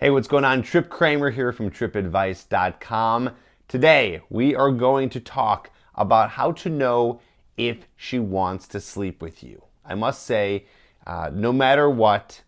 Hey, what's going on? Trip Kramer here from tripadvice.com. Today, we are going to talk about how to know if she wants to sleep with you. I must say, no matter what,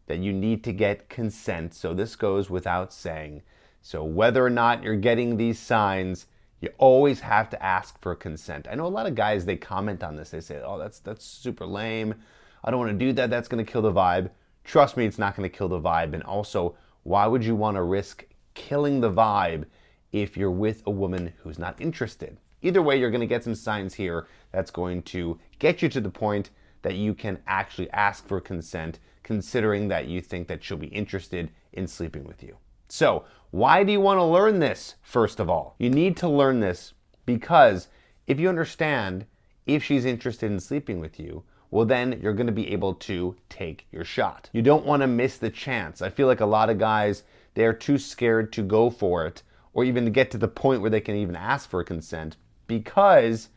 that you need to get consent. So this goes without saying. So whether or not you're getting these signs, you always have to ask for consent. I know a lot of guys, they comment on this. They say, oh, that's super lame. I don't want to do that. That's going to kill the vibe. Trust me, it's not going to kill the vibe. And also, why would you want to risk killing the vibe if you're with a woman who's not interested? Either way, you're going to get some signs here that's going to get you to the point that you can actually ask for consent, considering that you think that she'll be interested in sleeping with you. So, why do you want to learn this, first of all? You need to learn this because if you understand if she's interested in sleeping with you, well, then you're going to be able to take your shot. You don't want to miss the chance. I feel like a lot of guys, they're too scared to go for it or even to get to the point where they can even ask for consent because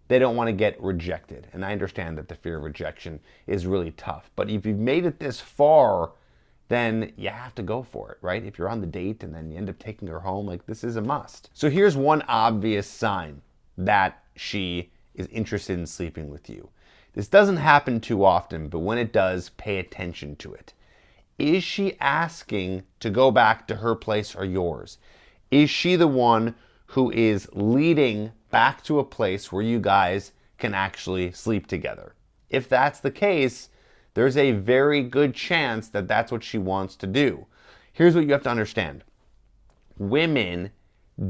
they don't want to get rejected. And I understand that the fear of rejection is really tough. But if you've made it this far, then you have to go for it, right? If you're on the date and then you end up taking her home, like this is a must. So here's one obvious sign that she is interested in sleeping with you. This doesn't happen too often, but when it does, pay attention to it. Is she asking to go back to her place or yours? Is she the one who is leading back to a place where you guys can actually sleep together? If that's the case, there's a very good chance that that's what she wants to do. Here's what you have to understand. Women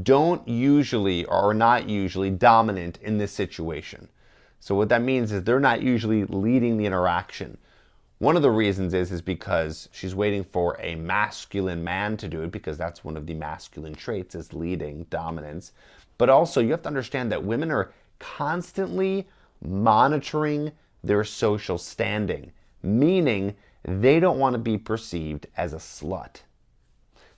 don't usually or are not usually dominant in this situation. So what that means is they're not usually leading the interaction. One of the reasons is because she's waiting for a masculine man to do it, because that's one of the masculine traits, is leading, dominance. But also you have to understand that women are constantly monitoring their social standing, meaning they don't want to be perceived as a slut.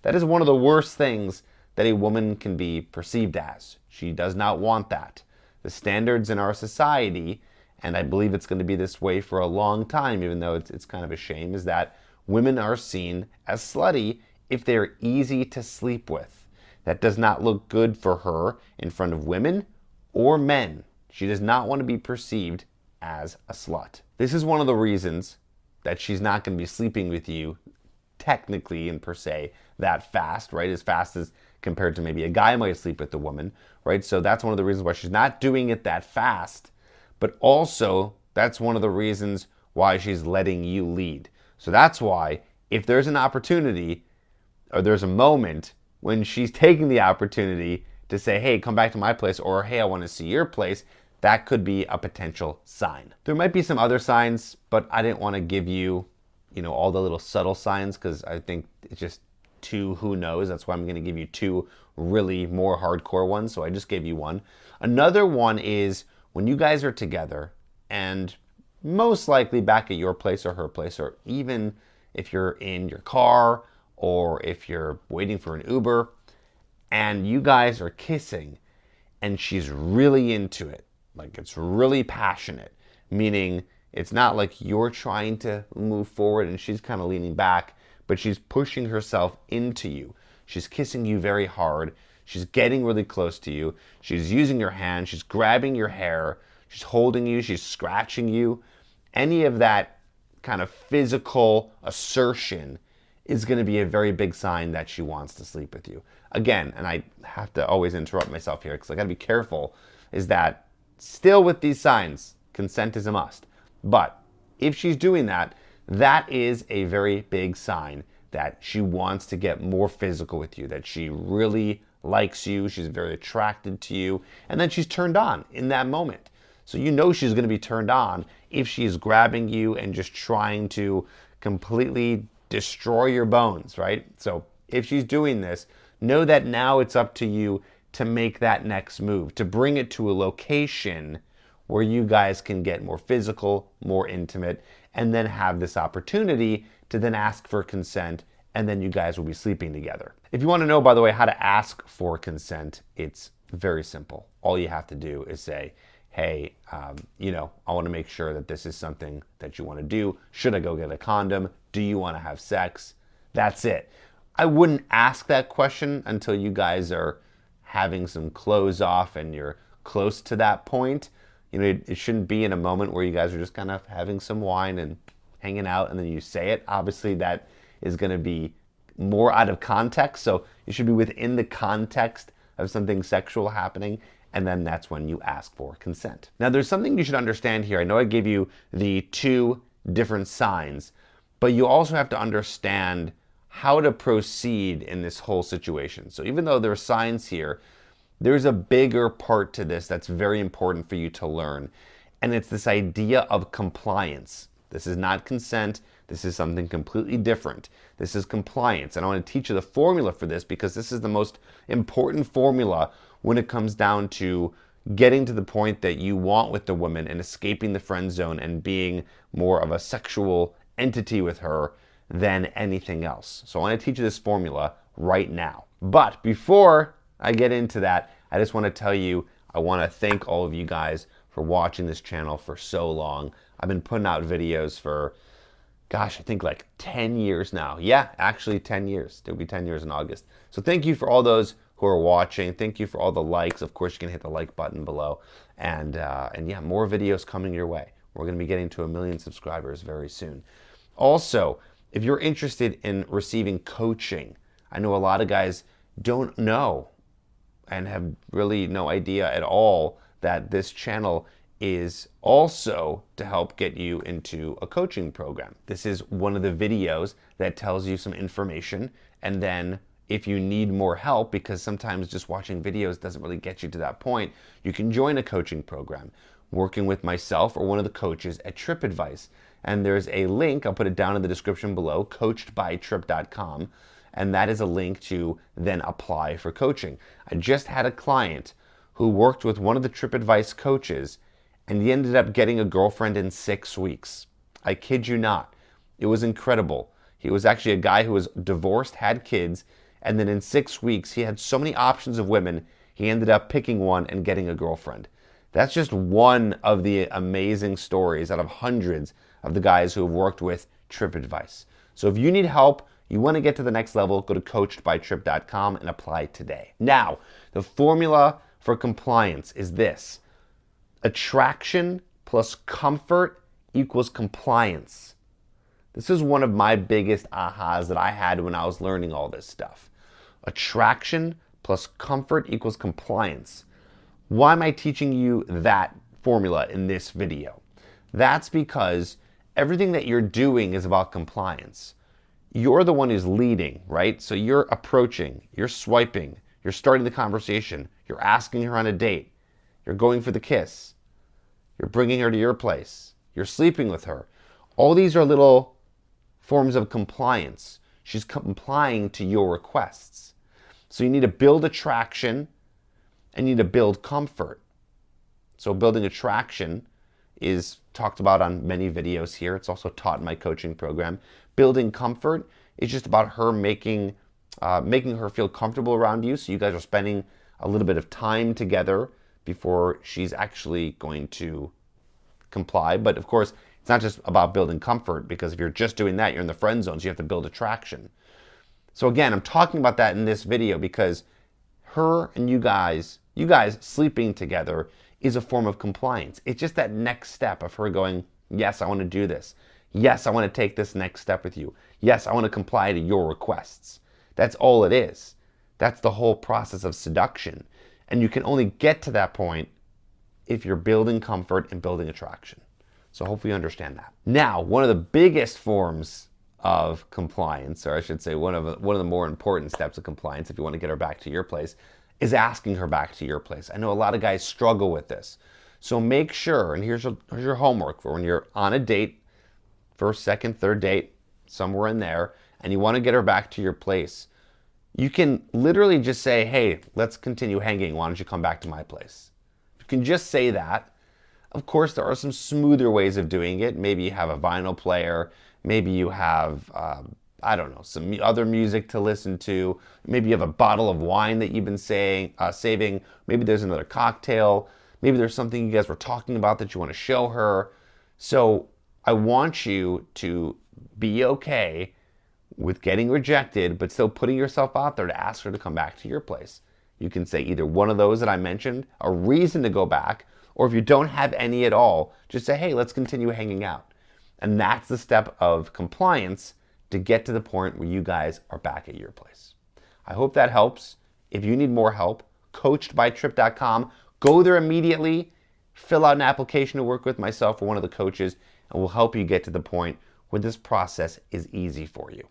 That is one of the worst things that a woman can be perceived as. She does not want that. The standards in our society, and I believe it's going to be this way for a long time, even though it's kind of a shame, is that women are seen as slutty if they're easy to sleep with. That does not look good for her in front of women or men. She does not want to be perceived as a slut. This is one of the reasons that she's not going to be sleeping with you technically and per se that fast, right? As fast as compared to maybe a guy might sleep with a woman, right? So that's one of the reasons why she's not doing it that fast, but also that's one of the reasons why she's letting you lead. So that's why if there's an opportunity or there's a moment when she's taking the opportunity to say, hey, come back to my place, or hey, I want to see your place, that could be a potential sign. There might be some other signs, but I didn't want to give you, all the little subtle signs because I think it's just too who knows. That's why I'm going to give you two really more hardcore ones. So I just gave you one. Another one is when you guys are together and most likely back at your place or her place, or even if you're in your car or if you're waiting for an Uber and you guys are kissing and she's really into it. Like it's really passionate, meaning it's not like you're trying to move forward and she's kind of leaning back, but she's pushing herself into you. She's kissing you very hard. She's getting really close to you. She's using your hand. She's grabbing your hair. She's holding you. She's scratching you. Any of that kind of physical assertion is going to be a very big sign that she wants to sleep with you. Again, and I have to always interrupt myself here because I got to be careful, is that still with these signs, consent is a must. But if she's doing that, that is a very big sign that she wants to get more physical with you, that she really likes you, she's very attracted to you, and then she's turned on in that moment. So you know she's going to be turned on if she's grabbing you and just trying to completely destroy your bones, right? So if she's doing this, know that now it's up to you to make that next move, to bring it to a location where you guys can get more physical, more intimate, and then have this opportunity to then ask for consent, and then you guys will be sleeping together. If you want to know, by the way, how to ask for consent, it's very simple. All you have to do is say, hey, I want to make sure that this is something that you want to do. Should I go get a condom? Do you want to have sex? That's it. I wouldn't ask that question until you guys are having some clothes off and you're close to that point. You know, it shouldn't be in a moment where you guys are just kind of having some wine and hanging out and then you say it. Obviously, that is going to be more out of context. So it should be within the context of something sexual happening. And then that's when you ask for consent. Now, there's something you should understand here. I know I gave you the 2 different signs, but you also have to understand how to proceed in this whole situation. So even though there are signs here, there's a bigger part to this that's very important for you to learn. And it's this idea of compliance. This is not consent. This is something completely different. This is compliance. And I want to teach you the formula for this because this is the most important formula when it comes down to getting to the point that you want with the woman and escaping the friend zone and being more of a sexual entity with her than anything else. So I want to teach you this formula right now. But before I get into that, I just want to tell you, I want to thank all of you guys for watching this channel for so long. I've been putting out videos for, gosh, I think like 10 years now. Yeah, actually 10 years. It'll be 10 years in August. So thank you for all those who are watching. Thank you for all the likes. Of course, you can hit the like button below. And yeah, more videos coming your way. We're going to be getting to 1 million subscribers very soon. Also, if you're interested in receiving coaching, I know a lot of guys don't know and have really no idea at all that this channel is also to help get you into a coaching program. This is one of the videos that tells you some information, and then if you need more help, because sometimes just watching videos doesn't really get you to that point, you can join a coaching program working with myself or one of the coaches at TripAdvice. And there's a link, I'll put it down in the description below, coachedbytrip.com, and that is a link to then apply for coaching. I just had a client who worked with one of the TripAdvice coaches, and he ended up getting a girlfriend in 6 weeks. I kid you not. It was incredible. He was actually a guy who was divorced, had kids, and then in 6 weeks, he had so many options of women, he ended up picking one and getting a girlfriend. That's just one of the amazing stories out of hundreds of the guys who have worked with TripAdvice. So if you need help, you want to get to the next level, go to coachedbytrip.com and apply today. Now, the formula for compliance is this. Attraction plus comfort equals compliance. This is one of my biggest ahas that I had when I was learning all this stuff. Attraction plus comfort equals compliance. Why am I teaching you that formula in this video? That's because everything that you're doing is about compliance. You're the one who's leading, right? So you're approaching, you're swiping, you're starting the conversation, you're asking her on a date, you're going for the kiss, you're bringing her to your place, you're sleeping with her. All these are little forms of compliance. She's complying to your requests. So you need to build attraction and you need to build comfort. So building attraction is talked about on many videos here. It's also taught in my coaching program. Building comfort is just about her making her feel comfortable around you. So you guys are spending a little bit of time together before she's actually going to comply. But of course, it's not just about building comfort, because if you're just doing that, you're in the friend zone, so you have to build attraction. So again, I'm talking about that in this video because her and you guys sleeping together is a form of compliance. It's just that next step of her going, yes, I want to do this. Yes, I want to take this next step with you. Yes, I want to comply to your requests. That's all it is. That's the whole process of seduction. And you can only get to that point if you're building comfort and building attraction. So hopefully you understand that. Now, one of the biggest forms of compliance, or I should say one of the more important steps of compliance if you want to get her back to your place, is asking her back to your place. I know a lot of guys struggle with this. So make sure, and here's your homework for when you're on a date, first, second, third date, somewhere in there, and you want to get her back to your place, you can literally just say, hey, let's continue hanging. Why don't you come back to my place? You can just say that. Of course, there are some smoother ways of doing it. Maybe you have a vinyl player. Maybe you have, I don't know, some other music to listen to. Maybe you have a bottle of wine that you've been saving. Maybe there's another cocktail. Maybe there's something you guys were talking about that you want to show her. So I want you to be okay with getting rejected, but still putting yourself out there to ask her to come back to your place. You can say either one of those that I mentioned, a reason to go back, or if you don't have any at all, just say, hey, let's continue hanging out. And that's the step of compliance to get to the point where you guys are back at your place. I hope that helps. If you need more help, coachedbytrip.com. Go there immediately, fill out an application to work with myself or one of the coaches, and we'll help you get to the point where this process is easy for you.